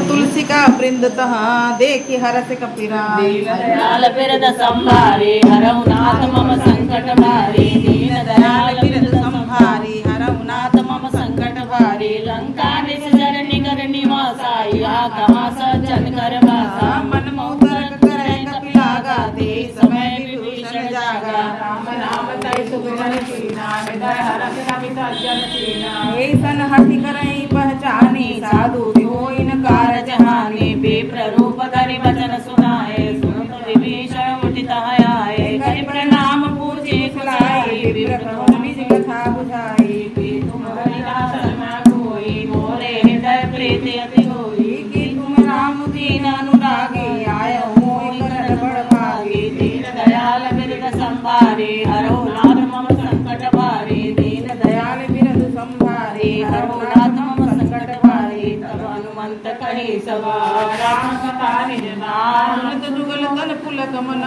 तुलसी का वृंद तहाँ देखी हरस कपिरा। दयाल बिरद संभारे हरऊ नाथ मम संकट भारी। दीन दयाल बिरद संभारे हरऊ नाथ मम संकट भारी। लंका निश्चर निकर निवासाई कहाँ सज्जन कर वासा। मन मोहतर करे कपिलागा दे समय विभीषण जागा। राम नाम तय सुख जन कीना हृदय हरष रमित जन कीना। ऐसन हठि करई पहचाने साधु होई न कारज हानि। विप्र रूप धरि वचन सुनाए सुनत विभीषण उठित आए। करि प्रणाम पूजे कुलाए विप्र कहु निज कथा बुझाई। तुम्हारी दासन न कोई मोरे हृदय प्रीति अति होई। कि तुम राम दीन अनुरागे आय मोहि करन बड़ भागे। दीन दयाल बिरद संभारे हरऊ नाथ मम संकट भारी। दीन दयाल बिरद संभारे हरऊ नाथ मम संकट भारी। तब हनुमंत कही सभा राम कथा निज नाम। सुनत जुगल तन पुलक मन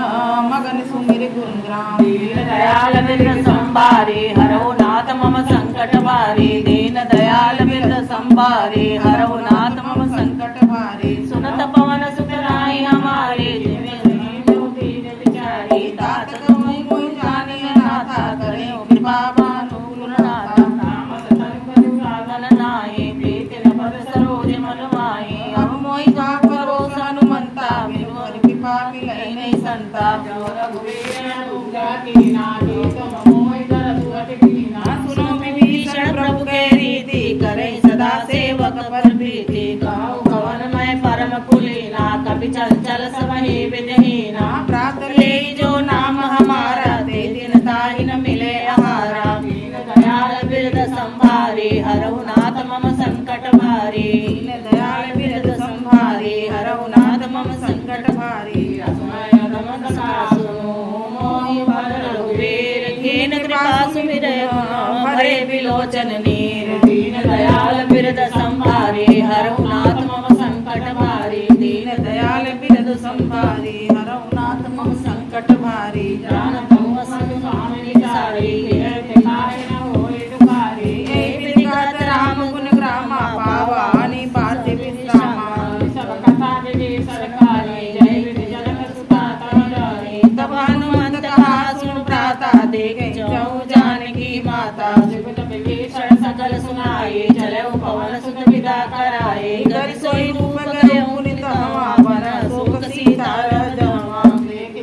मगन सुमिर गुणग्राम। दीन दयाल बिरद संभारे हरऊ नाथ मम संकट भारी। दीन दयाल बिरद संभारे हरऊ नाथ मम संकट भारी। सुनत पवन सुत नाई हमारे तात करुणी मोहि जाने नाथा करे कृपा भानु नाथा। सरोज मन माही अब मोहि जा परोस हनुमंता बिनु कृपा मिलै नहीं संता। सुनो विभीषण प्रभु के रीति करे सदा सेवक पर प्रीति। कहूँ कवन मैं परम कुलीना कपि चंचल सबहि विधहीना। प्रात ले जो नाम हमारा दे दिन ताहि न मिले आहारा। दीन दयाल बिरद संभारे हरऊ नाथ मम संकट भारी। दीन दयाल बिरद संभारे हरऊ नाथ मम संकट भारी। कृपा सुमिरै भरे विलोचन नीर। दीन दयाल बिरद संभारे हरऊ नाथ मम संकट भारी। दीन दयाल बिरद संभारे हरऊ नाथ मम संकट भारी। जानत हूँ असंग स्वामिनी सारी। विधिगत राम गुण ग्रामा पावानि पार्थ विश्रामा। सब कथा विधि सरकारी जय विधि जनक सुता तमजारी। तब हनुमंत कहा सुन प्राता देखे जाऊं जानकी माता। जुगत विभीषण सकल सुनाए चले पवन सुत विदा कराए। कर सोई रूप गए पुनित हवा बन शोक सीता रजवा।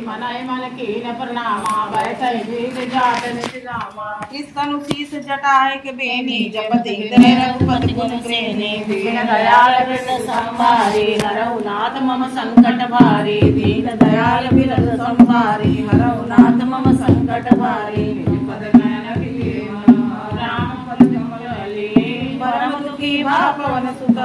मनाए मन कीन प्रणामा बैठे जीत जात निज नामा। किस तनु शीस जटाए के बेनी जपति हृदय रघुपति गुण सेनी। दीन दयाल बिरद संभारे हरऊ नाथ मम संकट भारी। दीन दयाल बिरद संभारे हरऊ नाथ मम संकट भारी। परम दुखी भा पवन सुत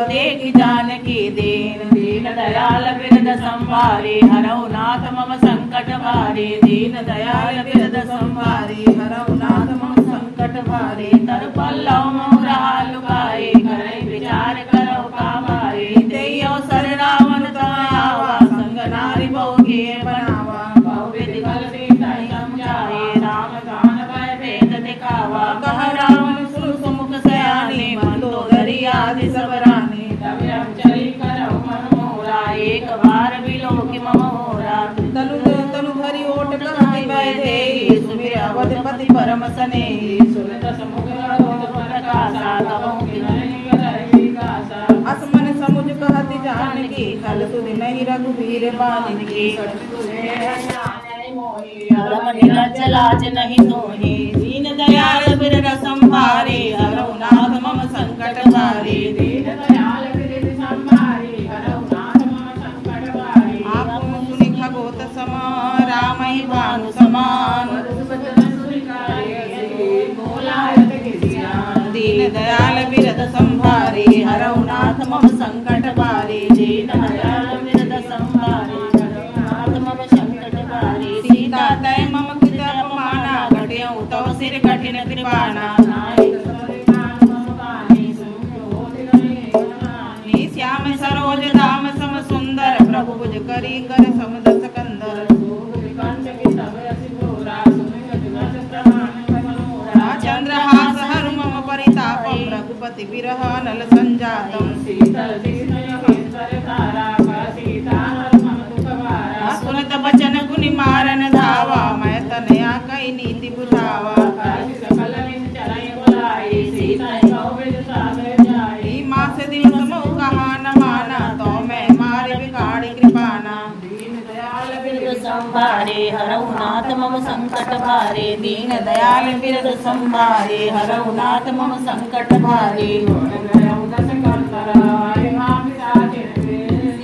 देखि जानकी दीन। दीन दयाल बिरद संभारे हरऊ नाथ मम संकट भारी। दीन दयाल बिरद संभारे हरऊ नाथ मम संकट भारी। तर पल्लव मोरा लुकाए करे विचार करो कामारे। देयो सर रावण तयावा संग नारी भोगे बनावा। बहु विधि बल सीताई समझाए राम गान भय भेद दिखावा। कह रावण सुन सुमुख सयानी मंदोदरी आदि सब रानी। तब चली करो मन मोरा एक बार बिलोकि मम होरा। तनु तनु भरी ओट कहति बैठे सुमिर अवधपति परम स्नेही। सुनत समुख प्रकाशा कहूँ कि नहीं कासा। असमन समुझ कहति जानकी खल सुधि नहीं रघुवीर बानिकी। धर्म निरज लाज नहीं तोहि। दीन दयाल बिरद संभारे हरऊ नाथ मम संकट भारी। दीन दयाल बिरद संभारे हरऊ नाथ मम संकट भारी। आप सुनि खगोत समा रामहि भानु समान। दीन दयाल बिरद संभारे हरऊ नाथ मम संकट भारी। दीन दयाल बिरद संभारे हरऊ नाथ मम संकट भारी। सीता तय मम कृत अपमाना घट्यौ तव सिर कठिन कृपाना। श्याम सरोज दाम सम सुंदर प्रभु भुज करी कर समदस कंदर। चंद्रहास हरु मम परितापम रघुपति विरह नल संजातम। संभारे हरऊ नाथ मम संकट भारे दीन दयाल बिरद संभारे हरऊ नाथ मम संकट भारे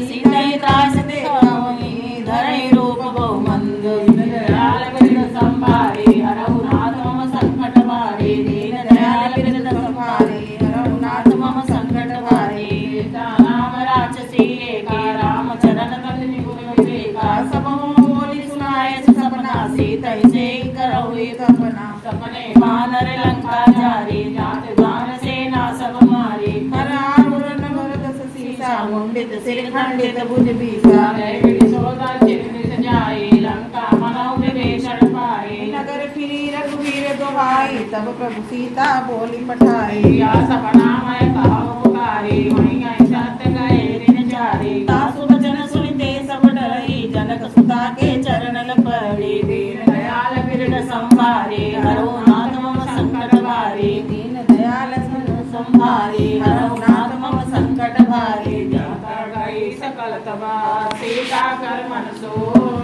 सीतई त्रास दिखावनी धरई रूप बहुमंद दयाल बिरद संभारे हरऊ नाथ मम संकट भारे दीन दयाल बिरद संभारे हरऊ नाथ मम संकट भारे राम राक्षसी एका राम चरण तन सब बोली सुनाए सपना सीतई से करो सपना सपने वानर लंका जारी जात गान सेना सब मारी हर आरुण भरत सीसा मुंडित सिर खंडित भुज बीसा सोदा चिन्ह सजाए लंका मनौ विभीषण पाए नगर फिरी रघुवीर दुहाई तब प्रभु सीता बोली पठाई या सपना मैं कहा पुकारे वहीं सत्य गए दिन जारी तासु वचन सुनते सब डरी जनक सुता के चरण पड़ी दीन दयाल बिरद संभारे हरऊ नाथ मम संकट भारे दीन दयाल संभारे हरऊ नाथ मम संकट भारे जाता गई सकल तबा सीता कर मन सो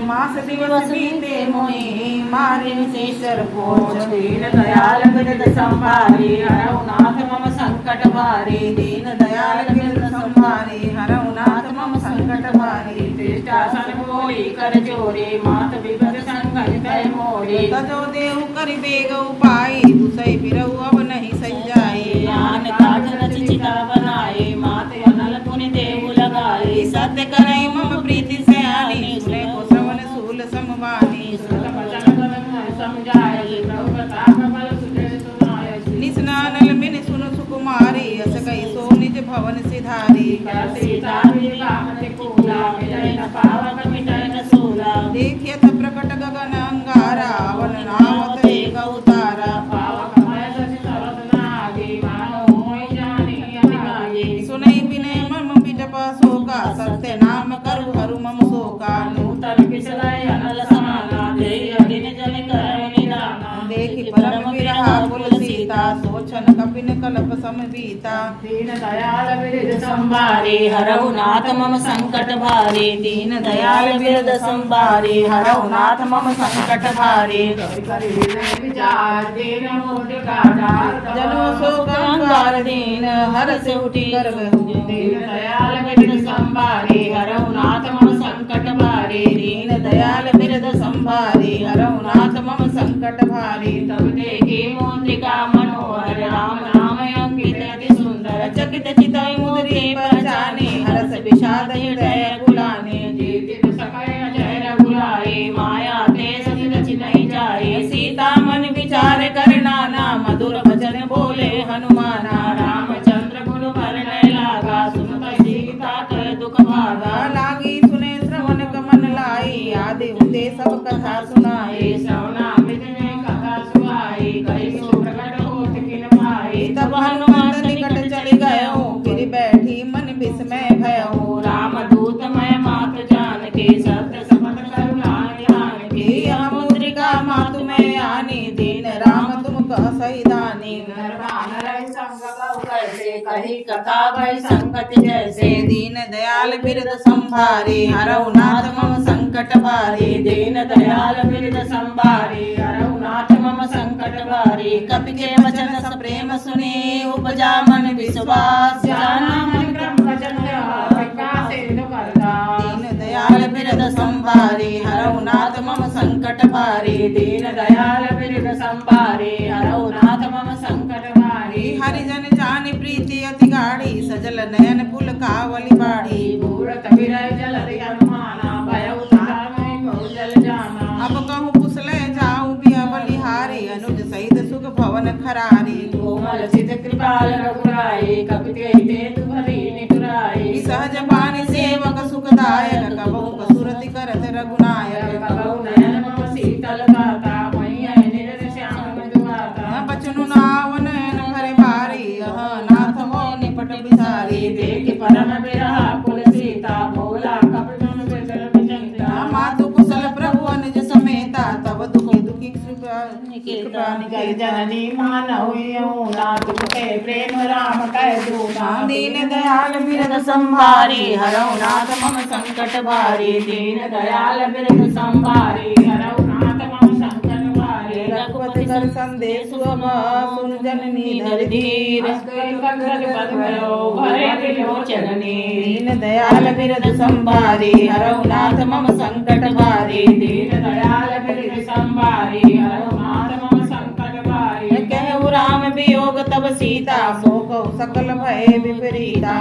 मास दिवस बीते मोहि मारे शेषर पोच दीन दयाल बिरद संभारे हरऊ नाथ मम संकट भारे दीन दयाल बिरद संभारे हरऊ नाथ मम संकट भारे सन बोली कर जोरे मात विपद संकट तय मोरे तजो देहु करि बेग उपाय दुसई बिरहु अब नहीं सजाए आन काज रच चिता बनाए मात अनल पुनि देहु लगाए सत्य करई मम प्रीति सयानी सुने को श्रवण सूल समवानी समझाए प्रभु प्रताप बल सुजय सुनाय निस्नानल मिन सुनु सुकुमारी अस गई सो निज भवन सिधारी सीता राम ते कोला मिलय न पावक मिटय न सोला देखियत प्रकट गगन अंगारा वन नावत एक अवतारा पावक मय सचि सरद नागे मानो मोहि जानी अभिमागे सुनई बिनय मम बिटपा शोका सत्य नाम करु हरु मम शोका नूतन किसलय अनल समाना देय दिन जल कर निदाना देखि परम विरहा कुल सीता सोचन कपिन कल्प समबीता दीन दयाल बिरद संभारे हरऊ नाथ मम संकट भारे दीन दयाल बिरद संभारे हरऊ नाथ मम संकट भारे विचार दीन मुद्रिका जनो शोक अंगार दीन हर से उठी कर दीन दयाल बिरद संभारे हरऊ नाथ मम संकट भारे दीन दयाल बिरद संभारे हरऊ नाथ मम संकट भारे तब देखी मुद्रिका मनोहर राम नाम अंकित अति सुंदर चकित चितई मुद्री पहचाने हरस विषाद हृदय गुलाने जीतित सकय जय रघुराई माया ते सति रचिनई जाए सीता मन विचार कर नाना मधुर भजन बोले हनुमाना रामचंद्र गुण भरने लागा सुनत सीता कर दुख भागा लागी सुने श्रवण कमन लाई आदि उते सब कथा सुनाए श्रवणामृत में कथा सुहाई कई सो प्रकट होत किन भाई तब हनुमान निकट चली गयो गिर बैठी मन विस्मय भयो राम दूत मैं मात जान के सत्य समन करुणा ध्यान के यह मुद्रिका मातु में आनी दीन राम तुम कह सही दानी संग कैसे कही कथा भय संकट जैसे दीन दयाल बिरद संभारे हरऊ नाथ मम संकट भारे दीन दयाल बिरद संभारे हरऊ नाथ मम संकट भारे कपि के वचन स प्रेम सुने उपजा मन विश्वास जाना मन ब्रह्म वचन दीन दयाल बिरद संभारे हरऊ नाथ मम संकट भारे दीन दयाल बिरद संभारे हरऊ नाथ मम संकट भारे हरिजन जानि प्रीति अति गाढ़ी सजल नयन पुल कावली बाढ़ी बूढ़त विरय जल हनुमाना भय उतार में जल जाना अब कहूँ कुशले जाऊं बिया बलिहारी अनुज सहित सुख भवन खरारी कोमल सिद्ध कृपाल रघुराई कपित ते तुभरी निठुराई सहज बानी सेवक सुखदायक कबहु कसुरति करत रघुनायक कबहु नयन मम शीतल गाता मैया निरत श्याम मधुआता बचनु नाव नयन भरे भारी यह नाथ हो निपट बिसारी देख परम बिरहा कुल सीता बोला कपट मातु कुशल प्रभु अनुज समेता तब दुखी दुखी कृपा निकेता जननी मानव नाथ के प्रेम राम कह दूना दीन दयाल बिरद संभारी हरौ नाथ मम संकट भारी दीन दयाल बिरद संभारी हरौ नाथ मम संकट भारी रघुपति कर संदेश सुन जननी धर धीर दीन दयाल बिरद संभारी हरौ नाथ मम संकट भारी दीन दयाल बिरद संभारी हरौ नाथ मम संकट भारी कहु राम वियोग तब सीता सो कहु सकल भय विपरीता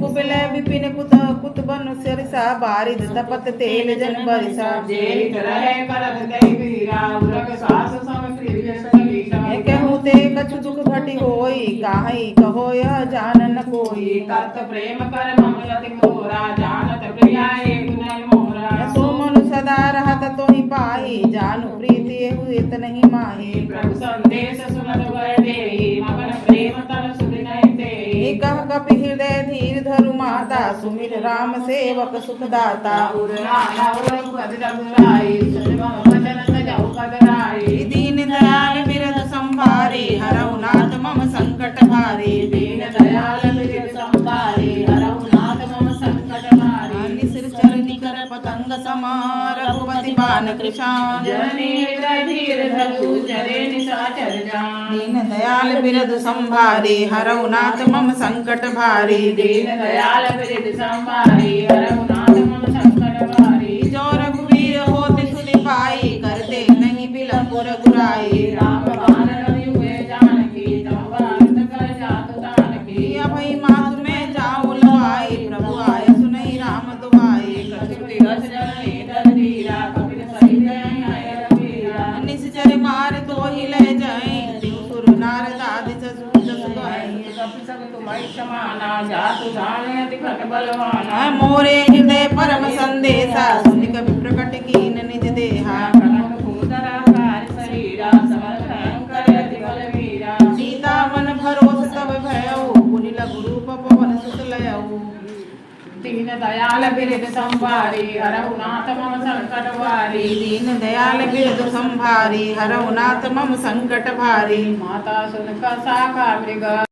कुबिल विपिन कुत बनु सिरसा बारिद तपत तेल जन बरिसा कहु ते कछु दुख घटी होई काहि कहो यह जानन कोई तत् प्रेम कर ममलति मोरा जानत प्रिया एक नय मोरा सो मनु सदा रहत तोहि पाई जानु प्रीति हुत नहीं माही प्रभु संदेश सुनत वर देहि मगन प्रेम तन सुधिनहि तेहि कह कपि हृदय धीर धरु माता सुमिर राम सेवक सुखदाता दीन दयाल बिरद संभारी हरौ नाथ मम संकट भारी दीन दयाल बिरद संभारी हरौ नाथ मम संकट भारी निसिर चरनी कर पतंग समार रघुपति बान कृशान जननी हृदय धीर धरु चरे निशाचर जान दीन दयाल बिरद संभारी हरौ नाथ मम संकट भारी दीन दयाल बिरद संभारी हरौ नाथ मम संकट भारी जो रघुवीर होति सुधि पाई करते नहीं बिलंब रघुराई राम बाण रवि हुए जानकी तब बात कर जातु जानकी अभय मातु में जाओ लवाई प्रभु आय सुनई राम दुआई कछुति हस जननी दर धीरा कपिल सहित आय रघुवीरा निश्चर मार तो ही ले जाए सुर नारद आदि जस गाई कपि सब तुम्हारी समाना जातु जाने अति खट बलवाना मोरे हृदय परम संदेशा सुनि कवि प्रकट कीन निज देहा कनक भूधरा कार शरीरा समर्थ अंकर अति बलवीरा सीता मन भरोस तब भयउ पुनि लघु रूप पवन सुत लयउ दीन दयाल बिरद संभारी हरौ नाथ मम संकट भारी दीन दयाल बिरद संभारी हरौ नाथ मम संकट भारी माता सुन का साका मृग